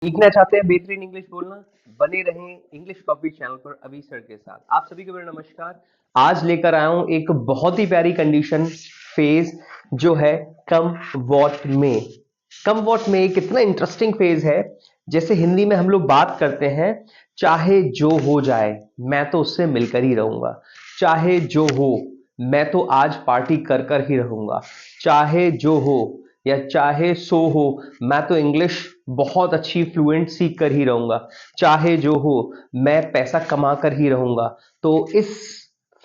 सीखना चाहते हैं बेहतरीन इंग्लिश बोलना, बने रहें इंग्लिश कॉपी चैनल पर अभी सर के साथ। आप सभी को मेरा नमस्कार। आज लेकर आया हूं एक बहुत ही प्यारी कंडीशन फेज जो है कम वॉट में। कम वॉट में एक इतना इंटरेस्टिंग फेज है। जैसे हिंदी में हम लोग बात करते हैं, चाहे जो हो जाए मैं तो उससे मिलकर ही रहूंगा, चाहे जो हो मैं तो आज पार्टी कर कर ही रहूंगा, चाहे जो हो या चाहे सो हो मैं तो इंग्लिश बहुत अच्छी फ्लुएंट सीख कर ही रहूंगा, चाहे जो हो मैं पैसा कमा कर ही रहूंगा। तो इस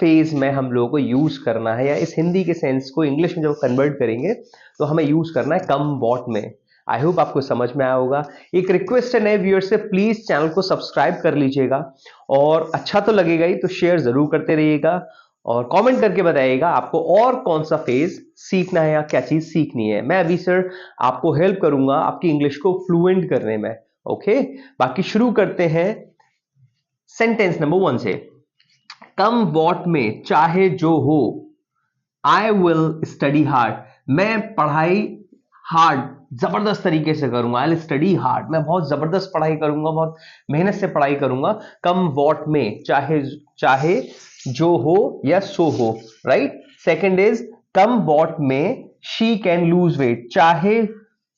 फेज में हम लोगों को यूज करना है, या इस हिंदी के सेंस को इंग्लिश में जब कन्वर्ट करेंगे तो हमें यूज करना है कम वॉट में। आई होप आपको समझ में आया होगा। एक रिक्वेस्ट है नए व्यूअर से, प्लीज चैनल को सब्सक्राइब कर लीजिएगा, और अच्छा तो लगेगा ही तो शेयर जरूर करते रहिएगा, और कमेंट करके बताइएगा आपको और कौन सा फेज सीखना है या क्या चीज सीखनी है। मैं अभी सर आपको हेल्प करूंगा आपकी इंग्लिश को फ्लुएंट करने में। ओके, बाकी शुरू करते हैं सेंटेंस नंबर 1 से। कम वॉट में चाहे जो हो, आई विल स्टडी हार्ड। मैं पढ़ाई हार्ड जबरदस्त तरीके से करूंगा। आई विल स्टडी हार्ड, मैं बहुत जबरदस्त पढ़ाई करूंगा, बहुत मेहनत से पढ़ाई करूंगा। कम वॉट में, चाहे चाहे जो हो या सो हो, right. Second is come what may she can lose weight. चाहे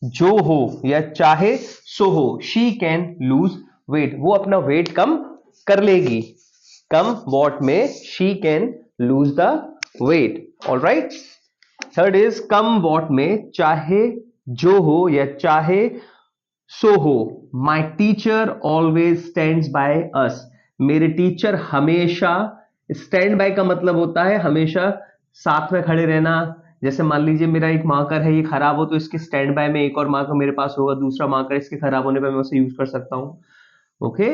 जो हो या चाहे सो हो, शी कैन लूज वेट, वो अपना वेट कम कर लेगी। Come what may she can lose the weight, all right. Third is come what may चाहे जो हो या चाहे सो हो, my teacher always stands by us. मेरे टीचर हमेशा, स्टैंड बाय का मतलब होता है हमेशा साथ में खड़े रहना। जैसे मान लीजिए मेरा एक मार्कर है, ये खराब हो तो इसके स्टैंड बाय में एक और मार्कर मेरे पास होगा, दूसरा मार्कर इसके खराब होने पर मैं उसे यूज कर सकता हूं। ओके,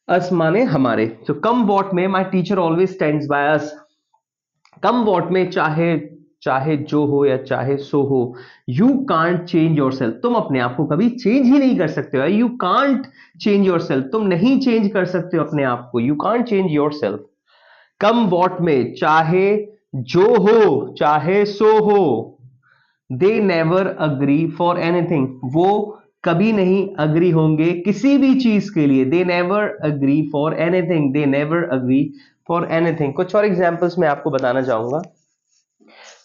अस माने हमारे। तो कम वॉट में माई teacher always stands by us. Come what may चाहे चाहे जो हो या चाहे सो हो, you can't change your self. तुम अपने आप को कभी चेंज ही नहीं कर सकते हो। You can't change your self, तुम नहीं चेंज कर सकते हो अपने आप को। You can't change your self. Come what may चाहे जो हो चाहे सो हो, they never agree for anything. वो कभी नहीं अग्री होंगे किसी भी चीज के लिए। They never agree for anything, they never agree for anything. कुछ और एग्जांपल्स मैं आपको बताना चाहूंगा।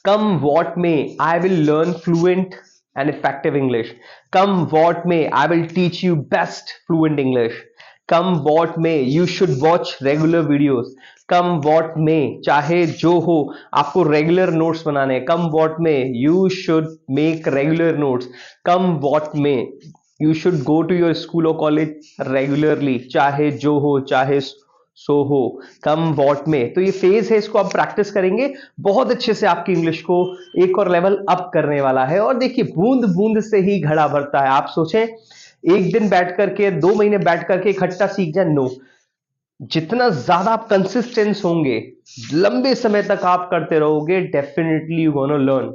Come what may I will learn fluent and effective English. Come what may I will teach you best fluent English. Come what may you should watch regular videos. Come what may चाहे जो हो आपको regular notes बनाने। Come what may you should make regular notes. Come what may you should go to your school और college regularly. चाहे जो हो चाहे सो हो, कम वॉट में। तो ये फेज है, इसको आप प्रैक्टिस करेंगे बहुत अच्छे से, आपकी इंग्लिश को एक और लेवल अप करने वाला है। और देखिए, बूंद बूंद से ही घड़ा भरता है। आप सोचें एक दिन बैठ करके, 2 महीने बैठ करके इकट्ठा सीख जाए, नो। जितना ज्यादा आप कंसिस्टेंस होंगे, लंबे समय तक आप करते रहोगे, डेफिनेटली यू गोना लर्न।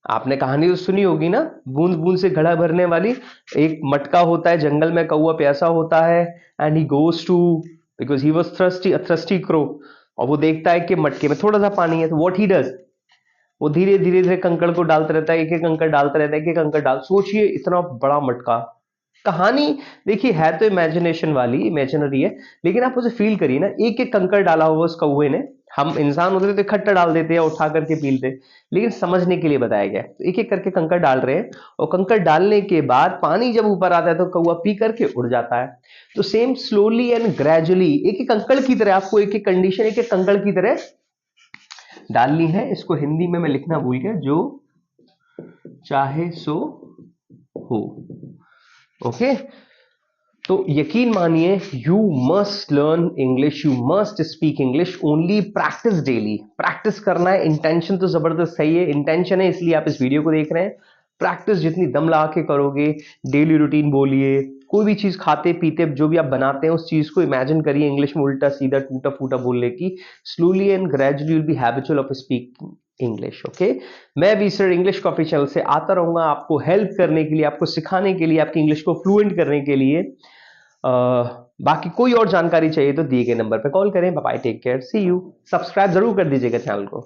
आपने कहानी तो सुनी होगी ना, बूंद बूंद से घड़ा भरने वाली। एक मटका होता है जंगल में, कौवा प्यासा होता है, and he goes to, because he was thirsty, a thirsty crow. और वो देखता है कि मटके में थोड़ा सा पानी है, तो व्हाट ही डज, वो धीरे धीरे धीरे कंकड़ को डालता रहता है, एक एक कंकड़ डालता रहता है, एक एक कंकड़ डाल। सोचिए इतना बड़ा मटका। कहानी देखिए है तो इमेजिनेशन वाली, इमेजिनरी है, लेकिन आप उसे फील करिए ना, एक एक कंकड़ डाला होगा उस कौवे ने। हम इंसान होते तो इकट्ठा डाल देते हैं, उठा करके पीलते, लेकिन समझने के लिए बताया गया है। तो एक एक करके कंकड़ डाल रहे हैं, और कंकड़ डालने के बाद पानी जब ऊपर आता है तो कौवा पी करके उड़ जाता है। तो सेम स्लोली एंड ग्रेजुअली, एक एक कंकड़ की तरह आपको एक एक कंडीशन, एक एक कंकड़ की तरह डालनी है। इसको हिंदी में मैं लिखना भूल गया, जो चाहे सो हो। ओके, तो यकीन मानिए, you must learn English, you must speak English, only practice daily. Practice करना है, इंटेंशन तो जबरदस्त सही है, इंटेंशन है इसलिए आप इस वीडियो को देख रहे हैं। प्रैक्टिस जितनी दम लगा के करोगे, डेली रूटीन बोलिए, कोई भी चीज खाते पीते जो भी आप बनाते हैं उस चीज को इमेजिन करिए इंग्लिश में, उल्टा सीधा टूटा फूटा बोलने की। Slowly and gradually will be habitual of speaking English. Okay, मैं भी सर इंग्लिश कॉफी चैनल से आता रहूंगा आपको हेल्प करने के लिए, आपको सिखाने के लिए, आपकी इंग्लिश को फ्लुएंट करने के लिए। बाकी कोई और जानकारी चाहिए तो दिए गए नंबर पे कॉल करें। Bye, take care, see you. Subscribe जरूर कर दीजिएगा चैनल को।